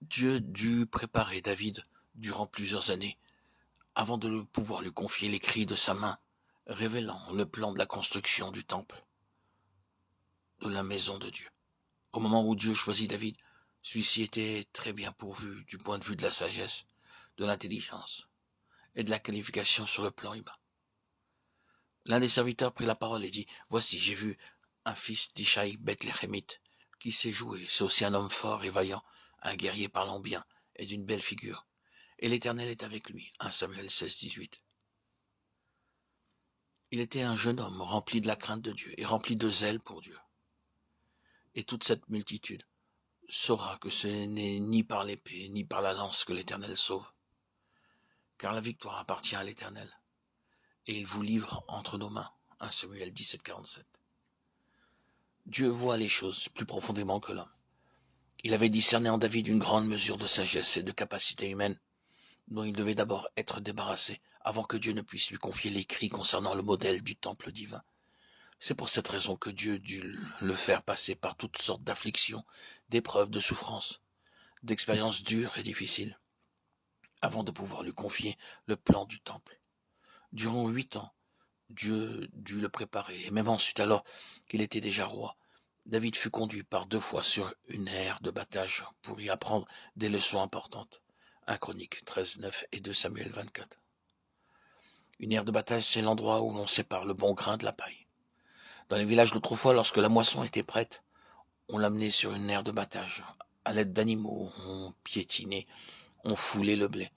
Dieu dut préparer David durant plusieurs années avant de pouvoir lui confier l'écrit de sa main, révélant le plan de la construction du temple, de la maison de Dieu. Au moment où Dieu choisit David, celui-ci était très bien pourvu du point de vue de la sagesse, de l'intelligence et de la qualification sur le plan humain. L'un des serviteurs prit la parole et dit, « Voici, j'ai vu un fils d'Ishaï Bethléemite, qui sait jouer, c'est aussi un homme fort et vaillant, un guerrier parlant bien et d'une belle figure. Et l'Éternel est avec lui. » 1 Samuel 16, 18. Il était un jeune homme rempli de la crainte de Dieu et rempli de zèle pour Dieu. Et toute cette multitude saura que ce n'est ni par l'épée ni par la lance que l'Éternel sauve, car la victoire appartient à l'Éternel, et il vous livre entre nos mains. 1 Samuel 17, 47. Dieu voit les choses plus profondément que l'homme. Il avait discerné en David une grande mesure de sagesse et de capacité humaine, dont il devait d'abord être débarrassé avant que Dieu ne puisse lui confier l'écrit concernant le modèle du temple divin. C'est pour cette raison que Dieu dut le faire passer par toutes sortes d'afflictions, d'épreuves, de souffrances, d'expériences dures et difficiles, avant de pouvoir lui confier le plan du temple. Durant 8 ans, Dieu dut le préparer, et même ensuite, alors qu'il était déjà roi, David fut conduit par 2 fois sur une aire de battage pour y apprendre des leçons importantes. 1 Chronique 13, 9 et 2 Samuel 24. Une aire de battage, c'est l'endroit où l'on sépare le bon grain de la paille. Dans les villages d'autrefois, lorsque la moisson était prête, on l'amenait sur une aire de battage. À l'aide d'animaux, on piétinait, on foulait le blé,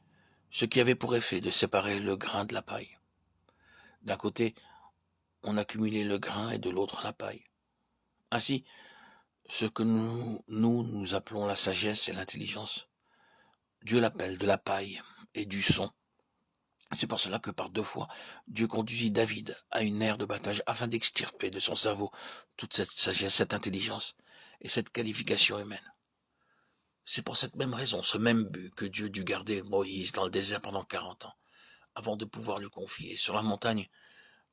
ce qui avait pour effet de séparer le grain de la paille. D'un côté, on accumulait le grain et de l'autre la paille. Ainsi, ce que nous appelons la sagesse et l'intelligence, Dieu l'appelle de la paille et du son. C'est pour cela que par 2 fois, Dieu conduisit David à une aire de battage afin d'extirper de son cerveau toute cette sagesse, cette intelligence et cette qualification humaine. C'est pour cette même raison, ce même but, que Dieu dut garder Moïse dans le désert pendant 40 ans, avant de pouvoir lui confier sur la montagne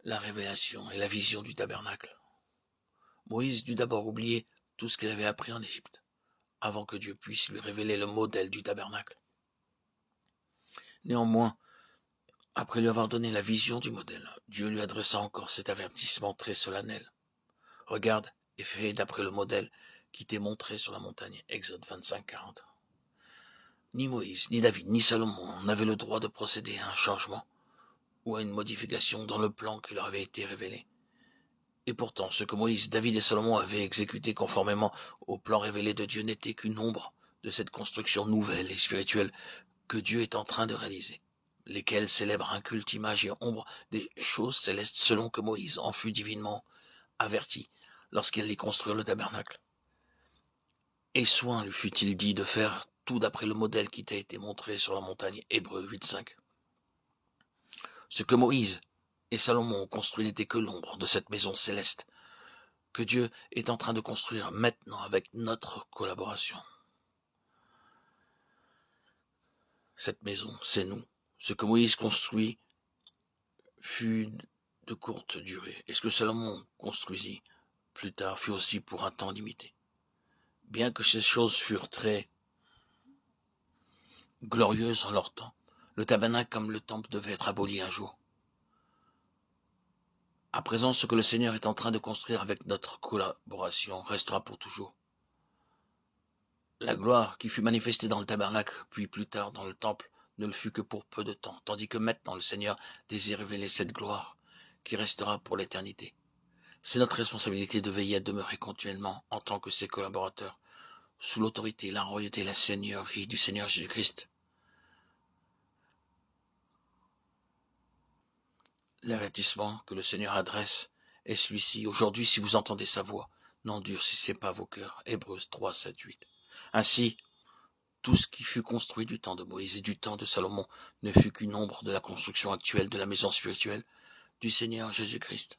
la révélation et la vision du tabernacle. Moïse dut d'abord oublier tout ce qu'il avait appris en Égypte, avant que Dieu puisse lui révéler le modèle du tabernacle. Néanmoins, après lui avoir donné la vision du modèle, Dieu lui adressa encore cet avertissement très solennel. « Regarde et fais d'après le modèle qui t'est montré sur la montagne. » Exode 25, 40. Ni Moïse, ni David, ni Salomon n'avaient le droit de procéder à un changement ou à une modification dans le plan qui leur avait été révélé. Et pourtant, ce que Moïse, David et Salomon avaient exécuté conformément au plan révélé de Dieu n'était qu'une ombre de cette construction nouvelle et spirituelle que Dieu est en train de réaliser, lesquels célèbrent un culte, image et ombre des choses célestes selon que Moïse en fut divinement averti lorsqu'il allait construire le tabernacle. Et soin lui fut-il dit de faire tout d'après le modèle qui t'a été montré sur la montagne. Hébreux 8.5. Ce que Moïse et Salomon ont construit n'était que l'ombre de cette maison céleste que Dieu est en train de construire maintenant avec notre collaboration. Cette maison, c'est nous. Ce que Moïse construit fut de courte durée, et ce que Salomon construisit plus tard fut aussi pour un temps limité. Bien que ces choses furent très glorieuses en leur temps, le tabernacle comme le temple devait être aboli un jour. À présent, ce que le Seigneur est en train de construire avec notre collaboration restera pour toujours. La gloire qui fut manifestée dans le tabernacle, puis plus tard dans le temple, ne le fut que pour peu de temps, tandis que maintenant le Seigneur désire révéler cette gloire qui restera pour l'éternité. C'est notre responsabilité de veiller à demeurer continuellement en tant que ses collaborateurs, sous l'autorité, la royauté et la seigneurie du Seigneur Jésus-Christ. L'avertissement que le Seigneur adresse est celui-ci. Aujourd'hui, si vous entendez sa voix, n'endurcissez pas vos cœurs. Hébreux 3, 7, 8. Ainsi, tout ce qui fut construit du temps de Moïse et du temps de Salomon ne fut qu'une ombre de la construction actuelle de la maison spirituelle du Seigneur Jésus-Christ.